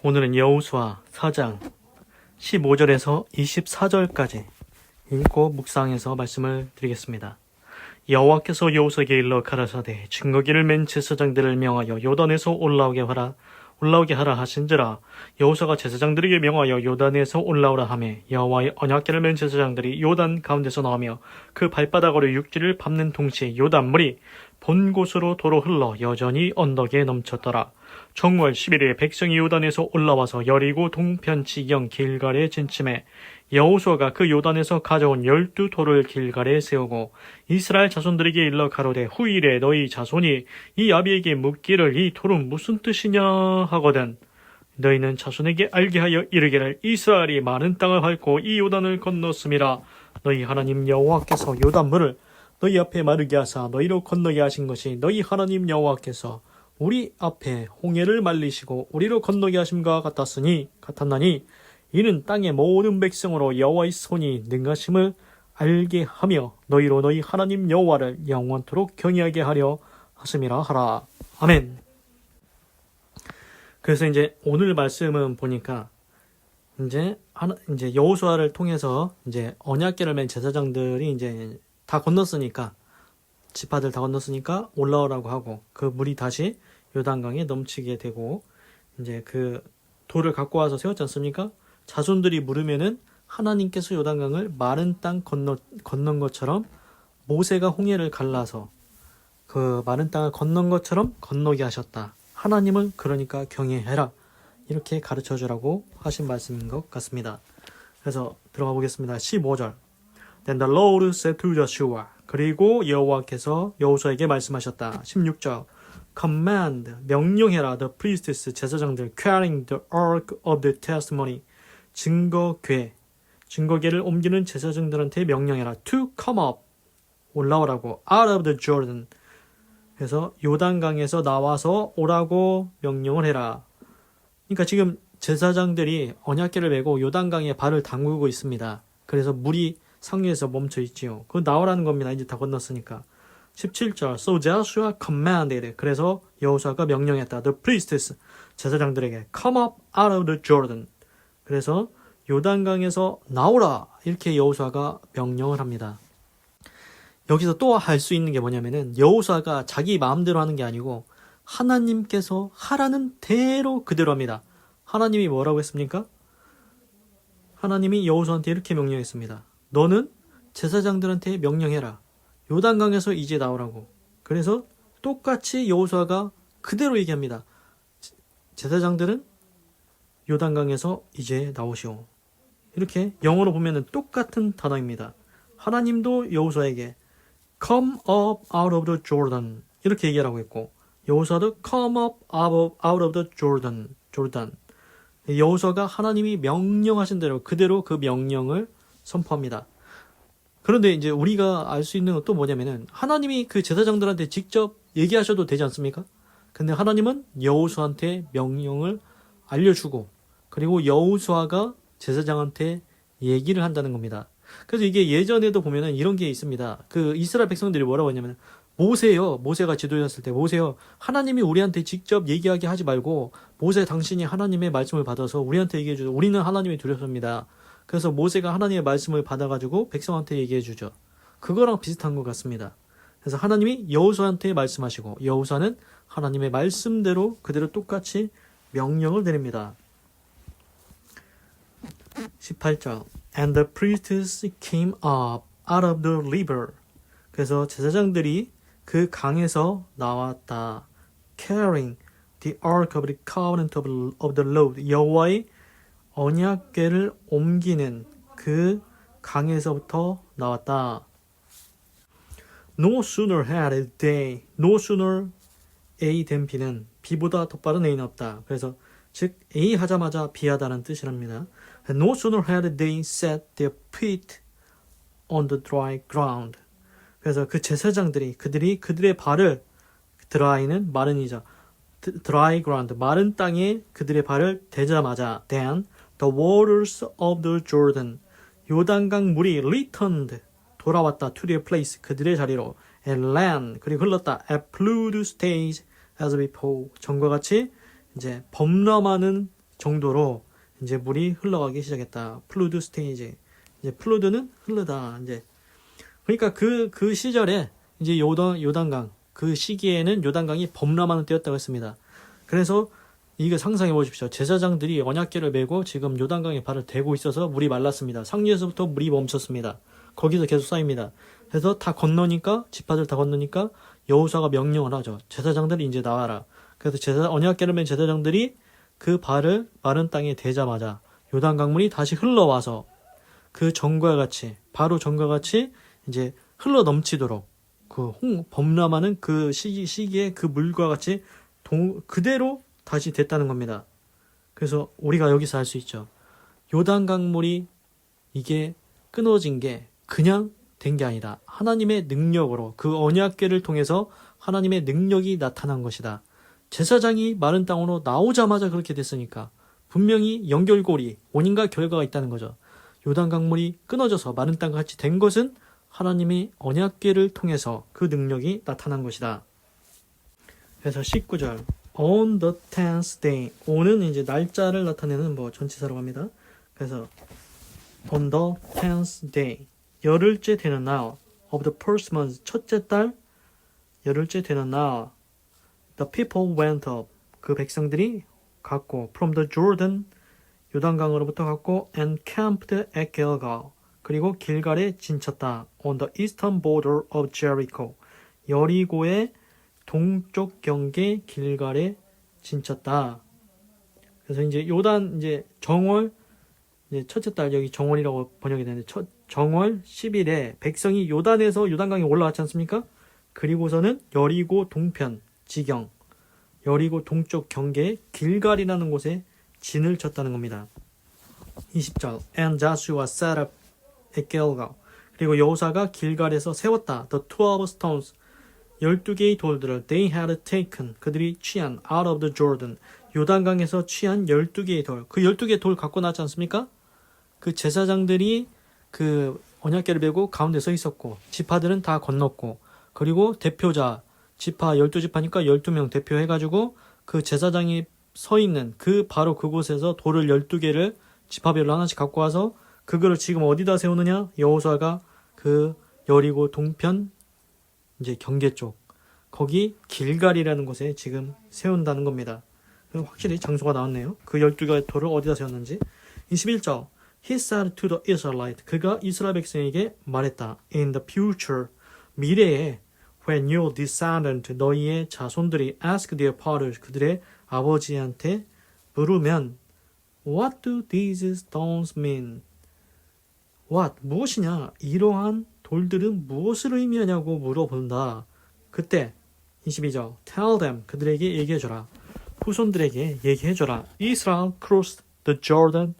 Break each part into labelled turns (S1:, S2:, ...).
S1: 오늘은 여호수아 4장 15절에서 24절까지 읽고 묵상해서 말씀을 드리겠습니다. 여호와께서 여호수아에게 일러 가라사대 증거기를 맨 제사장들을 명하여 요단에서 올라오게 하라 하신지라. 여호수아가 제사장들에게 명하여 요단에서 올라오라 하매 여호와의 언약궤를 맨 제사장들이 요단 가운데서 나오며 그 발바닥으로 육지를 밟는 동시에 요단물이 본 곳으로 도로 흘러 여전히 언덕에 넘쳤더라. 정월 11일에 백성이 요단에서 올라와서 여리고 동편 지경 길갈에 진침해 여호수아가 그 요단에서 가져온 12돌을 길갈에 세우고 이스라엘 자손들에게 일러 가로되 후일에 너희 자손이 이 아비에게 묻기를 이 돌은 무슨 뜻이냐 하거든 너희는 자손에게 알게 하여 이르기를 이스라엘이 많은 땅을 밟고 이 요단을 건넜음이라. 너희 하나님 여호와께서 요단물을 너희 앞에 마르게 하사 너희로 건너게 하신 것이 너희 하나님 여호와께서 우리 앞에 홍해를 말리시고 우리로 건너게 하심과 같았나니 이는 땅의 모든 백성으로 여호와의 손이 능하심을 알게 하며 너희로 너희 하나님 여호와를 영원토록 경외하게 하려 하심이라 하라. 아멘. 그래서 이제 오늘 말씀은 보니까 이제 여호수아를 통해서 이제 언약궤를 맨 제사장들이 이제 다 건넜으니까 지파들 다 건넜으니까 올라오라고 하고 그 물이 다시 요단강에 넘치게 되고 이제 그 돌을 갖고 와서 세웠지 않습니까? 자손들이 물으면은 하나님께서 요단강을 마른 땅 건넌 것처럼 모세가 홍해를 갈라서 그 마른 땅을 건넌 것처럼 건너게 하셨다. 하나님을 그러니까 경외해라. 이렇게 가르쳐 주라고 하신 말씀인 것 같습니다. 그래서 들어가 보겠습니다. 15절. Then the Lord said to Joshua. 그리고 여호와께서 여호수아에게 말씀하셨다. 16절. Command, 명령해라 the priests, 제사장들 carrying the ark of the testimony, 증거궤를 옮기는 제사장들한테 명령해라 to come up, 올라오라고 out of the Jordan, 그래서 요단강에서 나와서 오라고 명령을 해라. 그러니까 지금 제사장들이 언약궤를 메고 요단강에 발을 담그고 있습니다. 그래서 물이 상류에서 멈춰 있지요. 그거 나오라는 겁니다. 이제 다 건넜으니까. 17절. So Joshua commanded. 그래서 여호수아가 명령했다. The priests, 제사장들에게 come up out of the Jordan. 그래서 요단강에서 나오라. 이렇게 여호수아가 명령을 합니다. 여기서 또 할 수 있는 게 뭐냐면은 여호수아가 자기 마음대로 하는 게 아니고 하나님께서 하라는 대로 그대로 합니다. 하나님이 뭐라고 했습니까? 하나님이 여호수아한테 이렇게 명령했습니다. 너는 제사장들한테 명령해라. 요단강에서 이제 나오라고. 그래서 똑같이 여호수아가 그대로 얘기합니다. 제사장들은 요단강에서 이제 나오시오. 이렇게 영어로 보면은 똑같은 단어입니다. 하나님도 여호수아에게 come up out of the Jordan 이렇게 얘기하라고 했고 여호수아도 come up out of the Jordan. 여호수아가 하나님이 명령하신 대로 그대로 그 명령을 선포합니다. 그런데 이제 우리가 알 수 있는 것도 뭐냐면은 하나님이 그 제사장들한테 직접 얘기하셔도 되지 않습니까? 근데 하나님은 여호수아한테 명령을 알려주고 그리고 여호수아가 제사장한테 얘기를 한다는 겁니다. 그래서 이게 예전에도 보면은 이런 게 있습니다. 그 이스라엘 백성들이 뭐라고 했냐면 모세가 지도자였을 때 모세요. 하나님이 우리한테 직접 얘기하게 하지 말고 모세 당신이 하나님의 말씀을 받아서 우리한테 얘기해 주죠. 우리는 하나님이 두렵습니다. 그래서 모세가 하나님의 말씀을 받아가지고 백성한테 얘기해 주죠. 그거랑 비슷한 것 같습니다. 그래서 하나님이 여호수아한테 말씀하시고 여호수아는 하나님의 말씀대로 그대로 똑같이 명령을 내립니다. 18절. And the priests came up out of the river. 그래서 제사장들이 그 강에서 나왔다. Carrying the ark of the covenant of the Lord. 여호와의 언약궤를 옮기는 그 강에서부터 나왔다. No sooner had they. No sooner A 된 B는 B보다 더 빠른 A는 없다. 그래서 즉 A 하자마자 B 하다는 뜻이랍니다. No sooner had they set their feet on the dry ground. 그래서 그 제사장들이 그들의 발을 dry는 마른이죠. dry ground 마른 땅에 그들의 발을 대자마자 then the waters of the Jordan 요단강 물이 returned 돌아왔다 to their place 그들의 자리로 and ran 그리고 흘렀다 at flood stage as before 전과 같이 이제 범람하는 정도로 이제 물이 흘러가기 시작했다. 플루드 스테이지. 이제 플루드는 흐르다. 이제 그러니까 그 시절에 이제 요단강 그 시기에는 요단강이 범람하는 때였다고 했습니다. 그래서 이거 상상해 보십시오. 제사장들이 언약궤를 메고 지금 요단강에 발을 대고 있어서 물이 말랐습니다. 상류에서부터 물이 멈췄습니다. 거기서 계속 쌓입니다. 그래서 다 건너니까 지파들 다 건너니까 여호수아가 명령을 하죠. 제사장들이 이제 나와라. 그래서 언약궤를 맨 제사장들이 그 발을 마른 땅에 대자마자 요단 강물이 다시 흘러와서 그 전과 같이 바로 전과 같이 이제 흘러 넘치도록 그 범람하는 그 시기에 그 물과 같이 그대로 다시 됐다는 겁니다. 그래서 우리가 여기서 알 수 있죠. 요단 강물이 이게 끊어진 게 그냥 된 게 아니다. 하나님의 능력으로 그 언약궤를 통해서 하나님의 능력이 나타난 것이다. 제사장이 마른 땅으로 나오자마자 그렇게 됐으니까 분명히 연결고리, 원인과 결과가 있다는 거죠. 요단 강물이 끊어져서 마른 땅과 같이 된 것은 하나님의 언약궤를 통해서 그 능력이 나타난 것이다. 그래서 19절 On the 10th day on은 이제 날짜를 나타내는 전치사라고 합니다. 그래서 On the 10th day 열흘째 되는 날 of the first month 첫째 달 열흘째 되는 날 The people went up 그 백성들이 갔고 from the Jordan 요단강으로부터 갔고 and camped at Gilgal 그리고 길갈에 진쳤다 on the eastern border of Jericho 여리고의 동쪽 경계 길갈에 진쳤다. 그래서 이제 요단 이제 정월 이제 첫째 달 여기 정월이라고 번역이 되는데 정월 10일에 백성이 요단에서 요단강에 올라왔지 않습니까? 그리고서는 여리고 동편 지경 여리고 동쪽 경계 길갈이라는 곳에 진을 쳤다는 겁니다. 20절 And Joshua set up at Gilgal 그리고 여호사가 길갈에서 세웠다. The 12 stones 12개의 돌들을 they had taken 그들이 취한 out of the Jordan 요단강에서 취한 12개의 돌 그 12개의 돌 갖고 나왔지 않습니까? 그 제사장들이 그 언약궤를 메고 가운데 서 있었고 지파들은 다 건넜고 그리고 대표자 지파 12지파니까 12명 대표해가지고 그 제사장이 서 있는 그 바로 그곳에서 돌을 12개를 지파별로 하나씩 갖고 와서 그거를 지금 어디다 세우느냐? 여호수아가 그 여리고 동편 이제 경계 쪽 거기 길갈이라는 곳에 지금 세운다는 겁니다. 확실히 장소가 나왔네요. 그 12개의 돌을 어디다 세웠는지. 21절 He said to the Israelite 그가 이스라엘 백성에게 말했다. In the future 미래에 when your descendant 너희의 자손들이 ask their fathers 그들의 아버지한테 물으면 What do these stones mean? What 무엇이냐? 이러한 돌들은 무엇을 의미하냐고 물어본다. 그때 22절 Tell them 그들에게 얘기해줘라. 후손들에게 얘기해줘라. Israel crossed the Jordan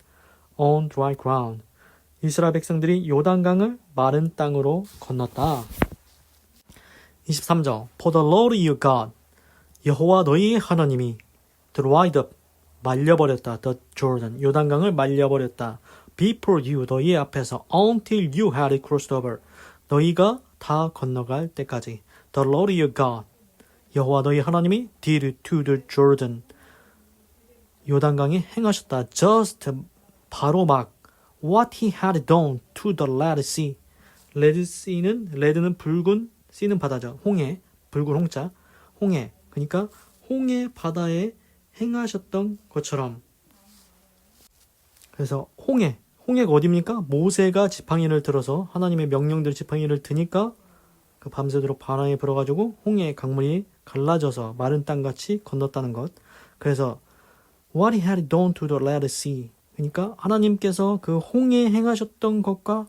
S1: on dry ground. 이스라엘 백성들이 요단강을 마른 땅으로 건넜다. 23절 For the Lord your God 여호와 너희의 하나님이 dried up 말려버렸다. The Jordan 요단강을 말려버렸다. Before you 너희의 앞에서 until you had crossed over 너희가 다 건너갈 때까지 The Lord your God 여호와 너희 하나님이 did to the Jordan 요단강에 행하셨다. Just 바로 막 what he had done to the Red Sea Red Sea는 레드는 붉은 C는 바다죠. 홍해 붉은 홍자 홍해 그러니까 홍해 바다에 행하셨던 것처럼 그래서 홍해가 어디입니까? 모세가 지팡이를 들어서 하나님의 명령들 지팡이를 드니까 그 밤새도록 바람에 불어가지고 홍해의 강물이 갈라져서 마른 땅같이 건넜다는 것. 그래서 what he had done to the Red Sea 그러니까 하나님께서 그 홍해에 행하셨던 것과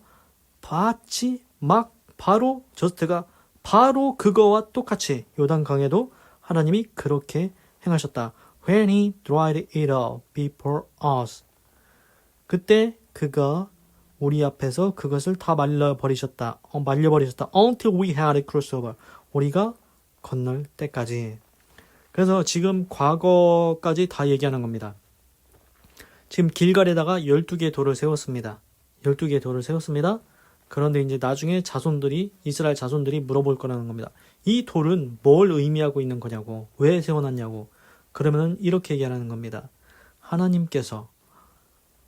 S1: 같이 막 바로 저스트가 바로 그거와 똑같이 요단강에도 하나님이 그렇게 행하셨다. When he dried it up before us 그때 그가 우리 앞에서 그것을 다 말려버리셨다. Until we had crossed over. 우리가 건널 때까지. 그래서 지금 과거까지 다 얘기하는 겁니다. 지금 길갈에다가 12개의 돌을 세웠습니다. 12개의 돌을 세웠습니다. 그런데 이제 나중에 이스라엘 자손들이 물어볼 거라는 겁니다. 이 돌은 뭘 의미하고 있는 거냐고. 왜 세워놨냐고. 그러면 이렇게 얘기하는 겁니다. 하나님께서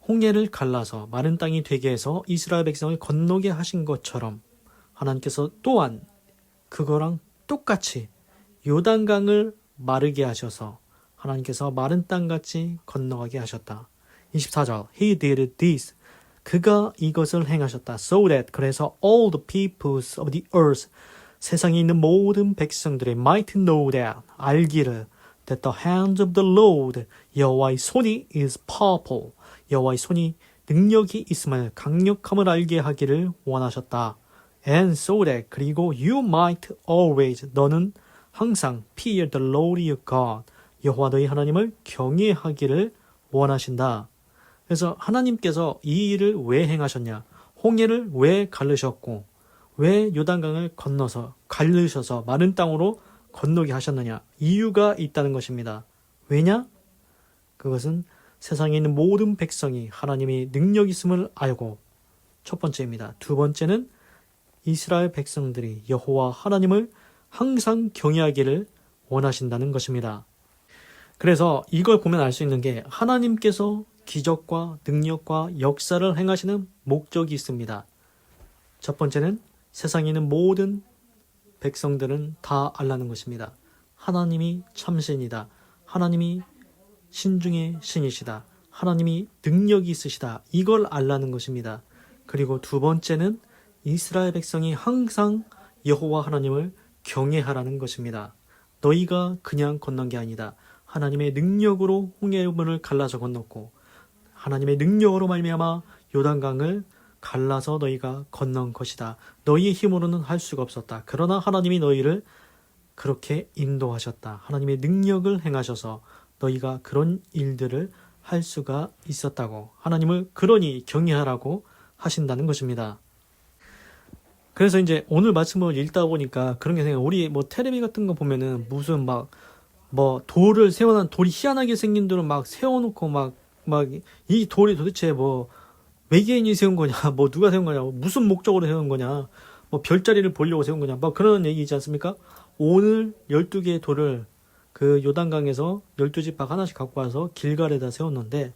S1: 홍해를 갈라서 마른 땅이 되게 해서 이스라엘 백성을 건너게 하신 것처럼 하나님께서 또한 그거랑 똑같이 요단강을 마르게 하셔서 하나님께서 마른 땅같이 건너가게 하셨다. 24절 He did this. 그가 이것을 행하셨다. So that 그래서 all the peoples of the earth 세상에 있는 모든 백성들이 might know that 알기를 that the hands of the Lord 여호와의 손이 is powerful. 여호와의 손이 능력이 있음을 강력함을 알게 하기를 원하셨다. And so that 그리고 you might always 너는 항상 fear the Lord your God 여호와 너희 하나님을 경외하기를 원하신다. 그래서 하나님께서 이 일을 왜 행하셨냐? 홍해를 왜 가르셨고 왜 요단강을 건너서 가르셔서 마른 땅으로 건너게 하셨느냐? 이유가 있다는 것입니다. 왜냐? 그것은 세상에 있는 모든 백성이 하나님의 능력 있음을 알고 첫 번째입니다. 두 번째는 이스라엘 백성들이 여호와 하나님을 항상 경외하기를 원하신다는 것입니다. 그래서 이걸 보면 알 수 있는 게 하나님께서 기적과 능력과 역사를 행하시는 목적이 있습니다. 첫 번째는 세상에 있는 모든 백성들은 다 알라는 것입니다. 하나님이 참신이다. 하나님이 신중의 신이시다. 하나님이 능력이 있으시다. 이걸 알라는 것입니다. 그리고 두 번째는 이스라엘 백성이 항상 여호와 하나님을 경외하라는 것입니다. 너희가 그냥 건넌 게 아니다. 하나님의 능력으로 홍해물을 갈라서 건넜고 하나님의 능력으로 말미암아 요단강을 갈라서 너희가 건넌 것이다. 너희의 힘으로는 할 수가 없었다. 그러나 하나님이 너희를 그렇게 인도하셨다. 하나님의 능력을 행하셔서 너희가 그런 일들을 할 수가 있었다고 하나님을 그러니 경외하라고 하신다는 것입니다. 그래서 이제 오늘 말씀을 읽다 보니까 그런 게 생겨요. 우리 뭐 텔레비 같은 거 보면은 무슨 막 뭐 돌을 세워놓은 돌이 희한하게 생긴 돌을 막 세워놓고 막 이 돌이 도대체 뭐 외계인이 세운 거냐, 뭐 누가 세운 거냐, 무슨 목적으로 세운 거냐, 뭐 별자리를 보려고 세운 거냐, 막 그런 얘기이지 않습니까? 오늘 12개의 돌을 그 요단강에서 12지파 하나씩 갖고 와서 길갈에다 세웠는데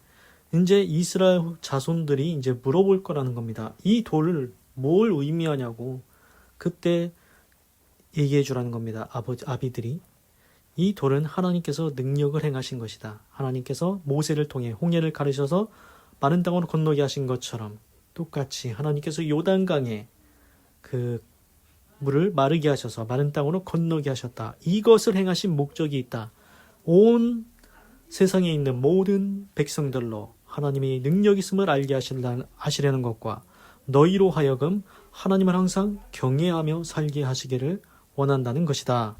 S1: 이제 이스라엘 자손들이 이제 물어볼 거라는 겁니다. 이 돌을 뭘 의미하냐고 그때 얘기해 주라는 겁니다. 아비들이. 이 돌은 하나님께서 능력을 행하신 것이다. 하나님께서 모세를 통해 홍해를 가르셔서 마른 땅으로 건너게 하신 것처럼 똑같이 하나님께서 요단강에 그 물을 마르게 하셔서 마른 땅으로 건너게 하셨다. 이것을 행하신 목적이 있다. 온 세상에 있는 모든 백성들로 하나님이 능력 있음을 알게 하시려는 것과 너희로 하여금 하나님을 항상 경외하며 살게 하시기를 원한다는 것이다.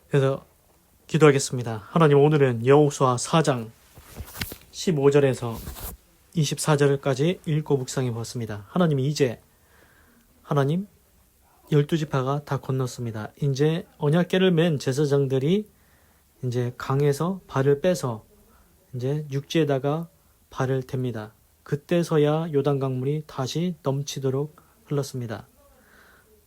S1: 그래서 기도하겠습니다. 하나님 오늘은 여호수아 4장 15절에서 24절까지 읽고 묵상해 보았습니다. 하나님이 이제 하나님 12지파가 다 건넜습니다. 이제 언약궤를 맨 제사장들이 이제 강에서 발을 빼서 이제 육지에다가 발을 댑니다. 그때서야 요단강물이 다시 넘치도록 흘렀습니다.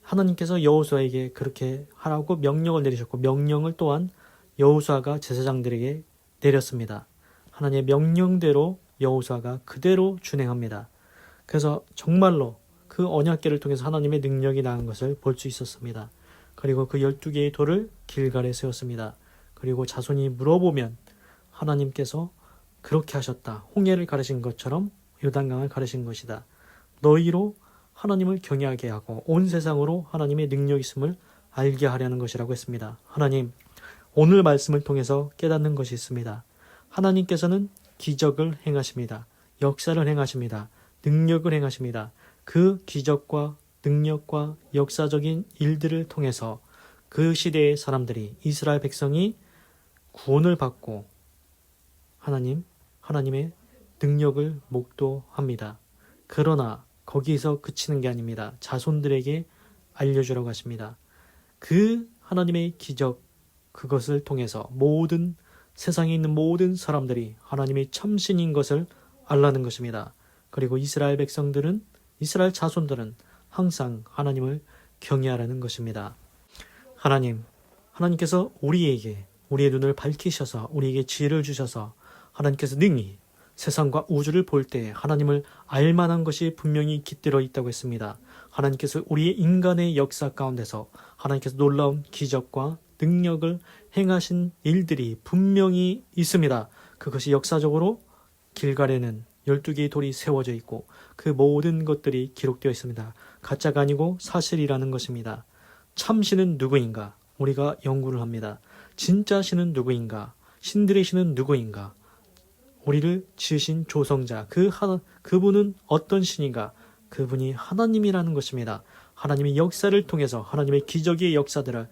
S1: 하나님께서 여호수아에게 그렇게 하라고 명령을 내리셨고 명령을 또한 여호수아가 제사장들에게 내렸습니다. 하나님의 명령대로 여호수아가 그대로 준행합니다. 그래서 정말로 그 언약궤를 통해서 하나님의 능력이 나은 것을 볼 수 있었습니다. 그리고 그 12개의 돌을 길갈에 세웠습니다. 그리고 자손이 물어보면 하나님께서 그렇게 하셨다. 홍해를 가르신 것처럼 요단강을 가르신 것이다. 너희로 하나님을 경외하게 하고 온 세상으로 하나님의 능력 있음을 알게 하려는 것이라고 했습니다. 하나님, 오늘 말씀을 통해서 깨닫는 것이 있습니다. 하나님께서는 기적을 행하십니다. 역사를 행하십니다. 능력을 행하십니다. 그 기적과 능력과 역사적인 일들을 통해서 그 시대의 사람들이 이스라엘 백성이 구원을 받고 하나님의 능력을 목도합니다. 그러나 거기서 그치는 게 아닙니다. 자손들에게 알려주라고 하십니다. 그 하나님의 기적 그것을 통해서 모든 세상에 있는 모든 사람들이 하나님의 참신인 것을 알라는 것입니다. 그리고 이스라엘 백성들은 이스라엘 자손들은 항상 하나님을 경외하라는 것입니다. 하나님께서 우리의 눈을 밝히셔서 우리에게 지혜를 주셔서 하나님께서 능히 세상과 우주를 볼 때 하나님을 알만한 것이 분명히 깃들어 있다고 했습니다. 하나님께서 우리의 인간의 역사 가운데서 하나님께서 놀라운 기적과 능력을 행하신 일들이 분명히 있습니다. 그것이 역사적으로 길갈에는 12개의 돌이 세워져 있고 그 모든 것들이 기록되어 있습니다. 가짜가 아니고 사실이라는 것입니다. 참신은 누구인가? 우리가 연구를 합니다. 진짜 신은 누구인가? 신들의 신은 누구인가? 우리를 지으신 조성자, 그분은 어떤 신인가? 그분이 하나님이라는 것입니다. 하나님의 역사를 통해서 하나님의 기적의 역사들을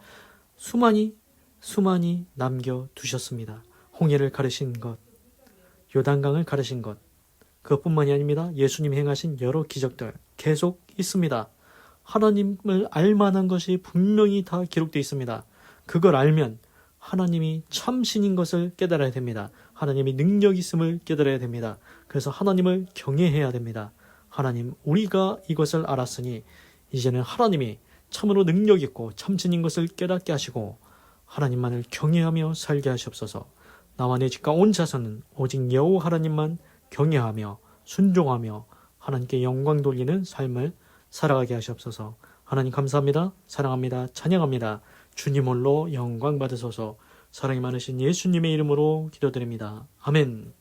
S1: 수많이 남겨두셨습니다. 홍해를 가르신 것, 요단강을 가르신 것, 그것뿐만이 아닙니다. 예수님이 행하신 여러 기적들 계속 있습니다. 하나님을 알만한 것이 분명히 다 기록되어 있습니다. 그걸 알면 하나님이 참신인 것을 깨달아야 됩니다. 하나님이 능력 있음을 깨달아야 됩니다. 그래서 하나님을 경외해야 됩니다. 하나님, 우리가 이것을 알았으니 이제는 하나님이 참으로 능력 있고 참신인 것을 깨닫게 하시고 하나님만을 경외하며 살게 하시옵소서. 나와 내 집과 온 자손은 오직 여호와 하나님만 경외하며 순종하며 하나님께 영광 돌리는 삶을 살아가게 하시옵소서. 하나님 감사합니다. 사랑합니다. 찬양합니다. 주님 홀로 영광 받으소서. 사랑이 많으신 예수님의 이름으로 기도드립니다. 아멘.